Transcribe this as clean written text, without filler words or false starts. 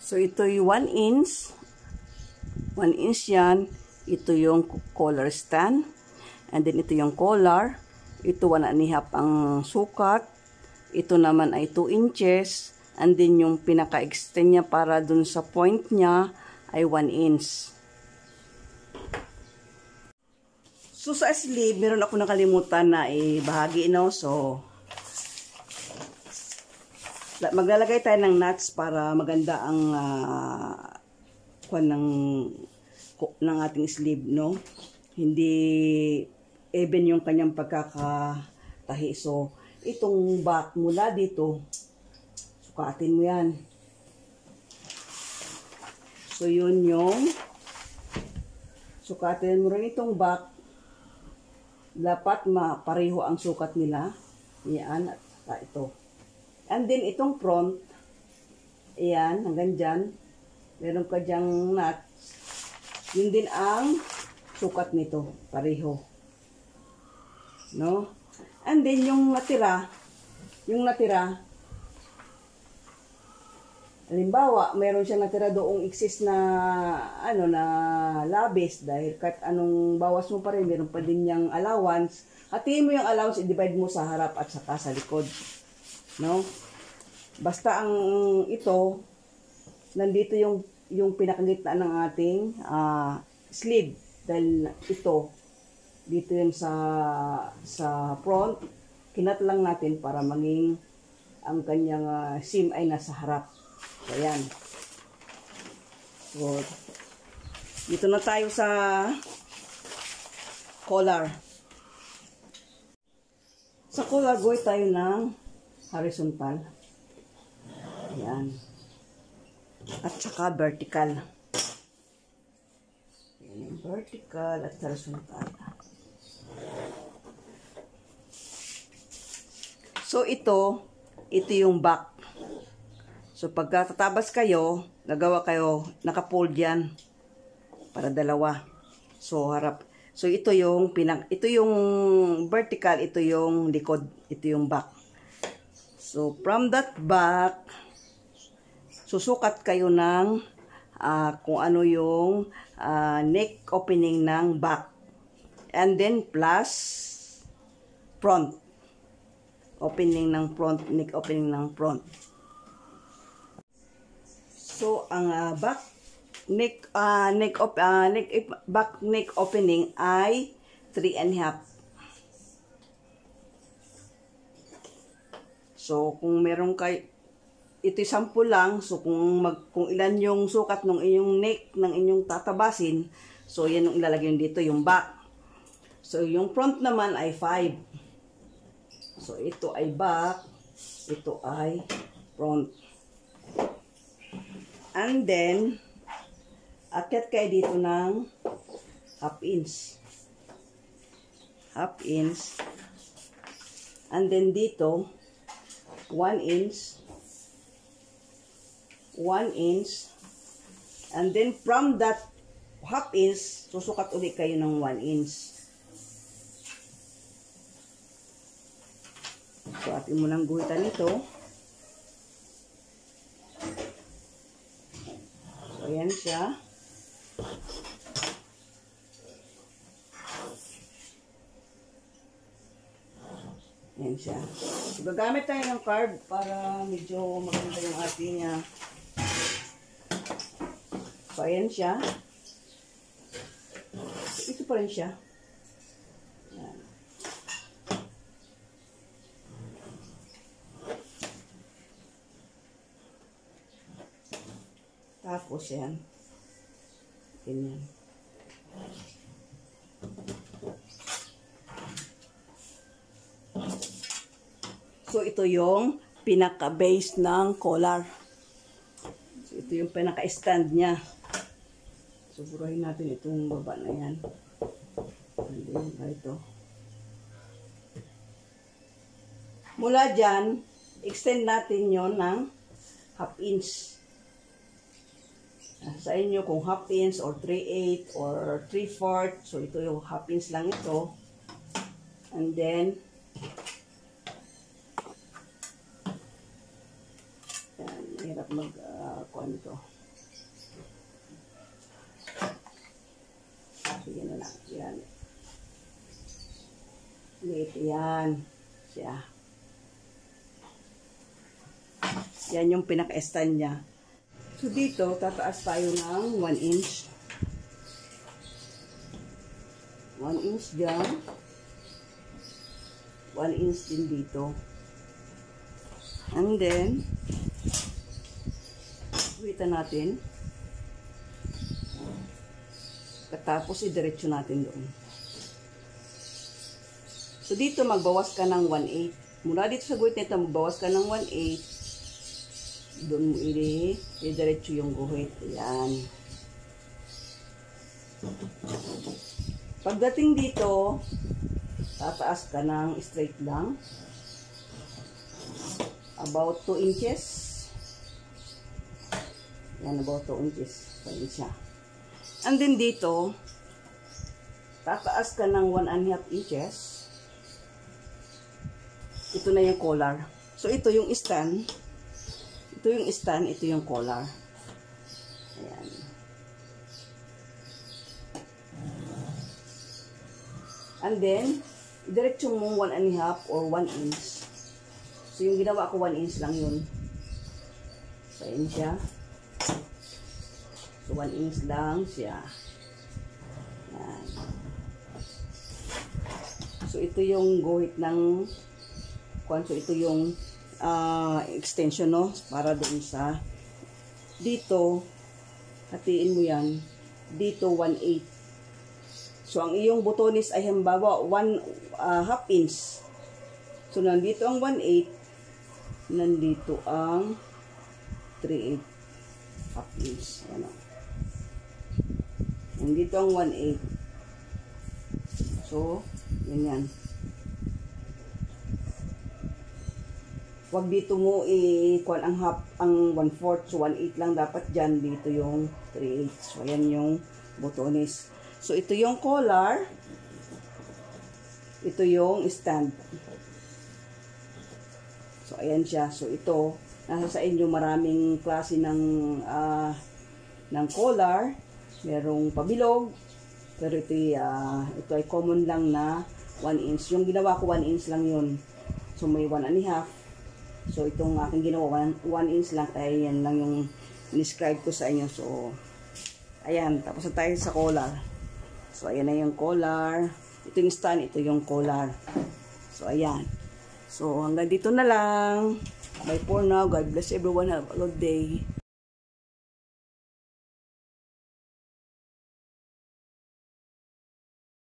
So, ito yung 1 inch. 1 inch yan. Ito yung collar stand. And then, ito yung collar. Ito 1.5 ang sukat. Ito naman ay 2 inches. And then, yung pinaka-extend niya para dun sa point niya ay 1 inch. So, sa sleeve, meron ako nakalimutan na ibahagi, no? So, maglalagay tayo ng nuts para maganda ang ng ating sleeve, no? Hindi even yung kanyang pagkakatahi. So, itong back mula dito, sukatin mo yan. So, yun yung sukatin mo rin itong back. Dapat pareho ang sukat nila. Yan, at ito. And then, itong front, ayan, hanggang dyan, meron ka dyang nuts. Yun din ang sukat nito, pareho. No? And then, yung natira, halimbawa, meron siyang natira doong excess na, na labis, dahil kahit anong bawas mo pa rin, meron pa din niyang allowance. Hatiin mo yung allowance, i-divide mo sa harap at saka sa likod. No? Basta ang ito, nandito yung pinakagitna ng ating sleeve. Dahil ito, dito yung sa front, kinat lang natin para maging ang kanyang seam ay nasa harap. So, ayan. So, dito na tayo sa collar. Sa collar, gawin tayo ng horizontal. Ayan. At saka vertical. Ayan, vertical at horizontal. So, ito yung back. So, pagkatatabas kayo, gagawa kayo, naka-fold yan. Para dalawa. So, harap. So, ito yung vertical, ito yung likod, ito yung back. So, from that back, susukat kayo ng kung ano yung neck opening ng back. And then, plus front. Opening ng front, neck opening ng front. So, ang back neck opening ay 3.5. So, kung meron kayo, ito'y sample lang. So, kung ilan yung sukat ng inyong neck, ng inyong tatabasin, so, yan yung ilalagay dito, yung back. So, yung front naman ay 5. So, ito ay back, ito ay front. And then, akyat kayo dito ng 1/2 inch. 1/2 inch. And then dito, 1 inch. 1 inch. And then from that 1/2 inch, susukat ulit kayo ng 1 inch. So, atin mo lang guhitan ito. So, ayan siya. Ayan siya. So, gagamit tayo ng card para medyo maganda yung ating so, ayan siya. So, ito pa rin siya. Ayan. Tapos yan. Ganyan. So, ito yung pinaka-base ng collar. So, ito yung pinaka-stand niya. So, burahin natin itong baba na yan. And then, ito. Mula dyan, extend natin yon ng 1/2 inch. Sa inyo kung 1/2 inch or 3/8 or 3/4. So, ito yung 1/2 inch lang ito. And then, yan, hirap kuan ito. So, yan na lang. Yan. Wait, yan. Siya. Yan yung pinaka-stand niya. So, dito, tataas tayo ng 1 inch. 1 inch dyan. 1 inch din dito. And then, witan natin. Tapos, idiretso natin doon. So, dito, magbawas ka ng 1/8. Mula dito sa guhit nito, magbawas ka ng 1/8. Doon mo idiretso yung guhit. Ayan. Pagdating dito, tataas ka ng straight lang. About 2 inches. Yan, about 2 inches. Pwede siya. And then dito, tataas ka ng 1.5 inches. Ito na yung collar. So, ito yung stand. Ito yung stand, ito yung collar. Ayan. And then, diretso mo 1.5 or 1 inch. So, yung ginawa ko 1 inch lang yun. So, ayan siya. So, 1 inch lang siya. Ayan. So, ito yung guhit ng so, ito yung extension, no? Para doon sa dito, hatiin mo yan. Dito, 1/8. So, ang iyong butones ay halimbawa 1/2 inch. So, nandito ang 1/8. Nandito ang 3/8 half inch. Ano? Nandito ang 1/8. So, ganyan. Huwag dito mo i-kuan ang half, ang 1/4. So, 1/8 lang dapat dyan. Dito yung 3/8. So, ayan yung butones. So, ito yung collar. Ito yung stand. So, ayan siya. So, ito, nasa sa inyo maraming klase ng collar. Merong pabilog. Pero ito ay common lang na 1 inch. Yung ginawa ko 1 inch lang yun. So, may 1.5. So, itong aking ginawa 1 inch lang. Kaya yan lang yung describe ko sa inyo. So, ayan. Tapos na tayo sa collar. So, ayan na yung collar. Ito yung stand, ito yung collar. So, ayan. So, hanggang dito na lang. Bye for now. God bless everyone. Have a good day.